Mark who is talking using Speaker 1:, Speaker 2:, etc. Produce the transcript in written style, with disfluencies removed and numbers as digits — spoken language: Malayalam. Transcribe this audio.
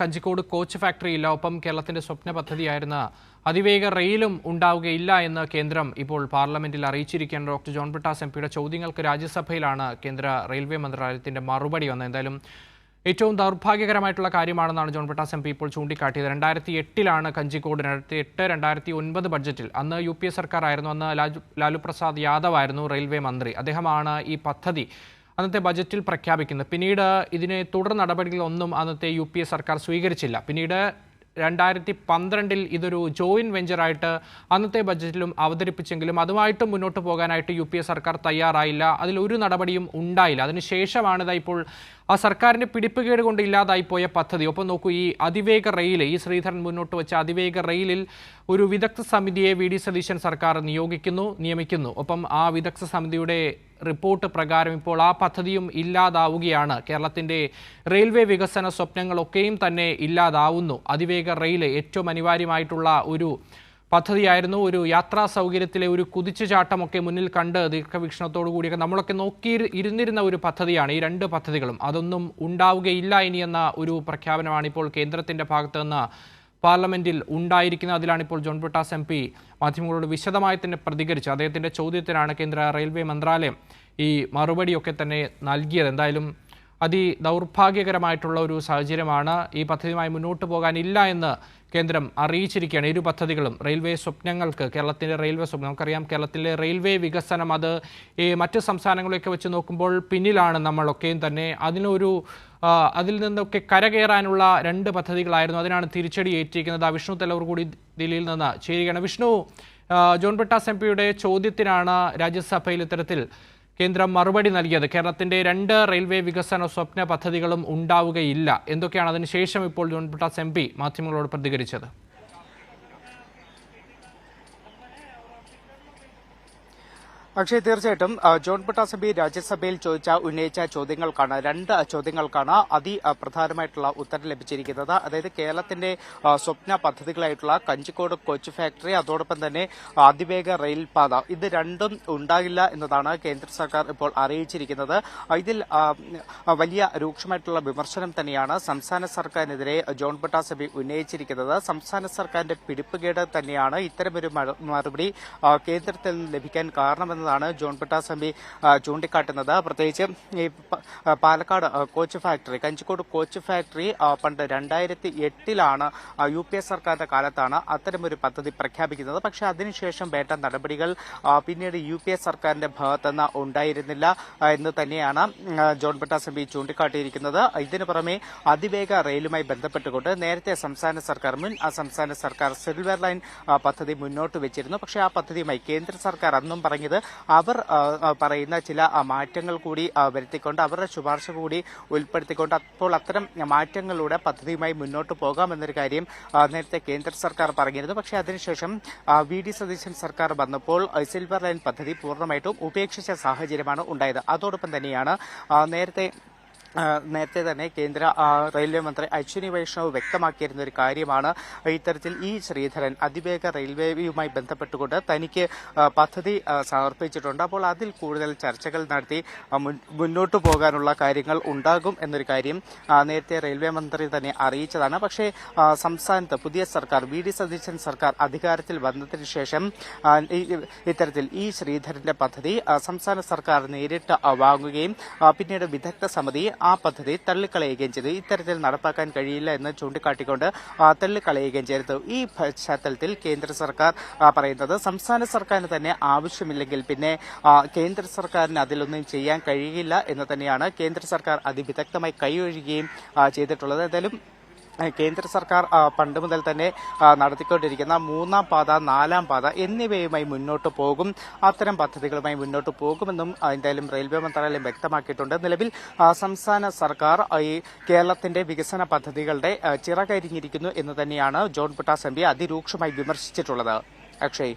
Speaker 1: കഞ്ചിക്കോട് കോച്ച് ഫാക്ടറിയില്ല. ഒപ്പം കേരളത്തിന്റെ സ്വപ്ന പദ്ധതിയായിരുന്ന അതിവേഗ റെയിലും ഉണ്ടാവുകയില്ല എന്ന് കേന്ദ്രം ഇപ്പോൾ പാർലമെന്റിൽ അറിയിച്ചിരിക്കുകയാണ്. ഡോക്ടർ ജോൺ ബ്രിട്ടാസ് എംപിയുടെ ചോദ്യങ്ങൾക്ക് രാജ്യസഭയിലാണ് കേന്ദ്ര റെയിൽവേ മന്ത്രാലയത്തിന്റെ മറുപടി വന്നത്. എന്തായാലും ഏറ്റവും ദൗർഭാഗ്യകരമായിട്ടുള്ള കാര്യമാണെന്നാണ് ജോൺ ബ്രിട്ടാസ് എംപി ഇപ്പോൾ ചൂണ്ടിക്കാട്ടിയത്. 2008 കഞ്ചിക്കോട് 2008-2009 ബഡ്ജറ്റിൽ അന്ന് UPA സർക്കാർ ആയിരുന്നു. അന്ന് ലാലു പ്രസാദ് യാദവ് ആയിരുന്നു റെയിൽവേ മന്ത്രി. അദ്ദേഹമാണ് ഈ പദ്ധതി അന്നത്തെ ബജറ്റിൽ പ്രഖ്യാപിക്കുന്നത്. പിന്നീട് ഇതിനെ തുടർ നടപടികളൊന്നും അന്നത്തെ UPA സർക്കാർ സ്വീകരിച്ചില്ല. പിന്നീട് 2012 ഇതൊരു ജോയിന്റ് വെഞ്ചറായിട്ട് അന്നത്തെ ബജറ്റിലും അവതരിപ്പിച്ചെങ്കിലും അതുമായിട്ടും മുന്നോട്ട് പോകാനായിട്ട് UPA സർക്കാർ തയ്യാറായില്ല. അതിലൊരു നടപടിയും ഉണ്ടായില്ല. അതിനുശേഷമാണ് ഇപ്പോൾ ആ സർക്കാരിൻ്റെ പിടിപ്പുകേട് കൊണ്ട് ഇല്ലാതായിപ്പോയ പദ്ധതി. ഒപ്പം നോക്കൂ, ഈ അതിവേഗ റെയിൽ, ഈ ശ്രീധരൻ മുന്നോട്ട് വെച്ച അതിവേഗ റെയിലിൽ ഒരു വിദഗ്ധ സമിതിയെ VD സതീശൻ സർക്കാർ നിയമിക്കുന്നു. ഒപ്പം ആ വിദഗ്ധ സമിതിയുടെ റിപ്പോർട്ട് പ്രകാരം ഇപ്പോൾ ആ പദ്ധതിയും ഇല്ലാതാവുകയാണ്. കേരളത്തിൻ്റെ റെയിൽവേ വികസന സ്വപ്നങ്ങളൊക്കെയും തന്നെ ഇല്ലാതാവുന്നു. അതിവേഗ റെയിൽ ഏറ്റവും അനിവാര്യമായിട്ടുള്ള ഒരു പദ്ധതിയായിരുന്നു. ഒരു യാത്രാ സൗകര്യത്തിലെ ഒരു കുതിച്ചുചാട്ടമൊക്കെ മുന്നിൽ കണ്ട് ദീർഘവീക്ഷണത്തോടു കൂടിയൊക്കെ നമ്മളൊക്കെ ഇരുന്നിരുന്ന ഒരു പദ്ധതിയാണ് ഈ രണ്ട് പദ്ധതികളും. അതൊന്നും ഉണ്ടാവുകയില്ല ഇനിയെന്ന ഒരു പ്രഖ്യാപനമാണ് ഇപ്പോൾ കേന്ദ്രത്തിൻ്റെ ഭാഗത്ത് നിന്ന് പാർലമെന്റിൽ ഉണ്ടായിരിക്കുന്നത്. അതിലാണ് ഇപ്പോൾ ജോൺ ബ്രിട്ടാസ് MP മാധ്യമങ്ങളോട് വിശദമായി തന്നെ പ്രതികരിച്ചു. അദ്ദേഹത്തിൻ്റെ ചോദ്യത്തിനാണ് കേന്ദ്ര റെയിൽവേ മന്ത്രാലയം ഈ മറുപടിയൊക്കെ തന്നെ നൽകിയത്. എന്തായാലും ദൗർഭാഗ്യകരമായിട്ടുള്ള ഒരു സാഹചര്യമാണ്. ഈ പദ്ധതിയുമായി മുന്നോട്ട് പോകാനില്ല എന്ന് കേന്ദ്രം അറിയിച്ചിരിക്കുകയാണ്. ഇരു പദ്ധതികളും റെയിൽവേ സ്വപ്നങ്ങൾക്ക്, കേരളത്തിൻ്റെ റെയിൽവേ സ്വപ്നം, നമുക്കറിയാം കേരളത്തിലെ റെയിൽവേ വികസനം അത് ഈ മറ്റ് സംസ്ഥാനങ്ങളെയൊക്കെ വെച്ച് നോക്കുമ്പോൾ പിന്നിലാണ് നമ്മളൊക്കെയും തന്നെ. അതിൽ നിന്നൊക്കെ കരകയറാനുള്ള രണ്ട് പദ്ധതികളായിരുന്നു. അതിനാണ് തിരിച്ചടി ഏറ്റിരിക്കുന്നത്. വിഷ്ണു തെലൂർ കൂടി ദില്ലിയിൽ നിന്ന് ചേരുകയാണ്. വിഷ്ണു, ജോൺ ബ്രിട്ടാസ് MPയുടെ ചോദ്യത്തിനാണ് രാജ്യസഭയിൽ ഇത്തരത്തിൽ കേന്ദ്രം മറുപടി നൽകിയത്. കേരളത്തിന്റെ രണ്ട് റെയിൽവേ വികസന സ്വപ്ന പദ്ധതികളും ഉണ്ടാവുകയില്ല. എന്തൊക്കെയാണ് അതിനുശേഷം ഇപ്പോൾ ജോൺ ബ്രിട്ടാസ് MP മാധ്യമങ്ങളോട് പ്രതികരിച്ചത്?
Speaker 2: അക്ഷയ്, തീർച്ചയായിട്ടും ജോൺ ബ്രിട്ടാസ് MP രാജ്യസഭയിൽ ഉന്നയിച്ച രണ്ട് ചോദ്യങ്ങൾക്കാണ് അതിപ്രധാനമായിട്ടുള്ള ഉത്തരം ലഭിച്ചിരിക്കുന്നത്. അതായത് കേരളത്തിന്റെ സ്വപ്ന പദ്ധതികളായിട്ടുള്ള കഞ്ചിക്കോട് കോച്ച് ഫാക്ടറി, അതോടൊപ്പം തന്നെ അതിവേഗ റെയിൽ പാത, ഇത് രണ്ടും ഉണ്ടാകില്ല എന്നതാണ് കേന്ദ്ര സർക്കാർ ഇപ്പോൾ അറിയിച്ചിരിക്കുന്നത്. ഇതിൽ വലിയ രൂക്ഷമായിട്ടുള്ള വിമർശനം തന്നെയാണ് സംസ്ഥാന സർക്കാരിനെതിരെ ജോൺ ബ്രിട്ടാസ് MP ഉന്നയിച്ചിരിക്കുന്നത്. സംസ്ഥാന സർക്കാരിന്റെ പിടിപ്പുകേട് തന്നെയാണ് ഇത്തരമൊരു മറുപടി കേന്ദ്രത്തിൽ നിന്ന് ലഭിക്കാൻ കാരണമെന്ന് ജോൺ ബ്രിട്ടാസ് MP ചൂണ്ടിക്കാട്ടുന്നത്. പ്രത്യേകിച്ച് ഈ Palakkad coach factory, Kanjikode coach factory പണ്ട് 2008 UPA സർക്കാരിന്റെ കാലത്താണ് അത്തരമൊരു പദ്ധതി പ്രഖ്യാപിക്കുന്നത്. പക്ഷേ അതിനുശേഷം വേണ്ട നടപടികൾ പിന്നീട് UPA സർക്കാരിന്റെ ഭാഗത്തുനിന്ന് ഉണ്ടായിരുന്നില്ല എന്ന് തന്നെയാണ് ജോൺ ബ്രിട്ടാസ് MP ചൂണ്ടിക്കാട്ടിയിരിക്കുന്നത്. ഇതിനു പുറമെ അതിവേഗ റെയിലുമായി ബന്ധപ്പെട്ടുകൊണ്ട് നേരത്തെ സംസ്ഥാന സർക്കാർ സിൽവർ ലൈൻ പദ്ധതി മുന്നോട്ട് വെച്ചിരുന്നു. പക്ഷേ ആ പദ്ധതിയുമായി കേന്ദ്ര സർക്കാർ അന്നും പറഞ്ഞത് അവർ പറയുന്ന ചില മാറ്റങ്ങൾ കൂടി വരുത്തിക്കൊണ്ട്, അവരുടെ ശുപാർശ കൂടി ഉൾപ്പെടുത്തിക്കൊണ്ട് അപ്പോൾ അത്തരം മാറ്റങ്ങളുടെ പദ്ധതിയുമായി മുന്നോട്ട് പോകാമെന്നൊരു കാര്യം നേരത്തെ കേന്ദ്ര സർക്കാർ പറഞ്ഞിരുന്നു. പക്ഷേ അതിനുശേഷം VD സതീശൻ സർക്കാർ വന്നപ്പോൾ സിൽവർ ലൈൻ പദ്ധതി പൂർണ്ണമായിട്ടും ഉപേക്ഷിച്ച സാഹചര്യമാണ് ഉണ്ടായത്. അതോടൊപ്പം തന്നെയാണ് നേരത്തെ തന്നെ കേന്ദ്ര റെയിൽവേ മന്ത്രി അശ്വിനി വൈഷ്ണവ് വ്യക്തമാക്കിയിരുന്ന ഒരു കാര്യമാണ് ഇത്തരത്തിൽ ശ്രീധരൻ അതിവേഗ റെയിൽവേയുമായി ബന്ധപ്പെട്ടുകൊണ്ട് തനിക്ക് പദ്ധതി സമർപ്പിച്ചിട്ടുണ്ട്. അപ്പോൾ അതിൽ കൂടുതൽ ചർച്ചകൾ നടത്തി മുന്നോട്ട് പോകാനുള്ള കാര്യങ്ങൾ ഉണ്ടാകും എന്നൊരു കാര്യം നേരത്തെ റെയിൽവേ മന്ത്രി തന്നെ അറിയിച്ചതാണ്. പക്ഷേ സംസ്ഥാനത്ത് പുതിയ സർക്കാർ, VD സതീശൻ സർക്കാർ അധികാരത്തിൽ വന്നതിന് ശേഷം ഇത്തരത്തിൽ ശ്രീധരന്റെ പദ്ധതി സംസ്ഥാന സർക്കാർ നേരിട്ട് വാങ്ങുകയും പിന്നീട് വിദഗ്ധ സമിതി ആ പദ്ധതി തള്ളിക്കളയുകയും ചെയ്തു. ഇത്തരത്തിൽ നടപ്പാക്കാൻ കഴിയില്ല എന്ന് ചൂണ്ടിക്കാട്ടിക്കൊണ്ട് തള്ളിക്കളയുകയും ചെയ്തു. ഈ പശ്ചാത്തലത്തിൽ കേന്ദ്ര സർക്കാർ പറയുന്നത് സംസ്ഥാന സർക്കാരിന് തന്നെ ആവശ്യമില്ലെങ്കിൽ പിന്നെ കേന്ദ്ര സർക്കാരിന് അതിലൊന്നും ചെയ്യാൻ കഴിയില്ല എന്ന് തന്നെയാണ് കേന്ദ്ര സർക്കാർ അതിവിദഗ്ധമായി കൈയൊഴുകുകയും ചെയ്തിട്ടുള്ളത്. എന്തായാലും കേന്ദ്ര സർക്കാർ പണ്ട് മുതൽ തന്നെ നടത്തിക്കൊണ്ടിരിക്കുന്ന 3ാം പാത, 4ാം പാത എന്നിവയുമായി മുന്നോട്ട് പോകും. അത്തരം പദ്ധതികളുമായി മുന്നോട്ട് പോകുമെന്നും എന്തായാലും റെയിൽവേ മന്ത്രാലയം വ്യക്തമാക്കിയിട്ടുണ്ട്. നിലവിൽ സംസ്ഥാന സർക്കാർ കേരളത്തിന്റെ വികസന പദ്ധതികളുടെ ചിറകരിഞ്ഞിരിക്കുന്നു എന്ന് തന്നെയാണ് ജോൺ ബ്രിട്ടാസ് MP അതിരൂക്ഷമായി വിമർശിച്ചിട്ടുള്ളത്. അക്ഷയ്.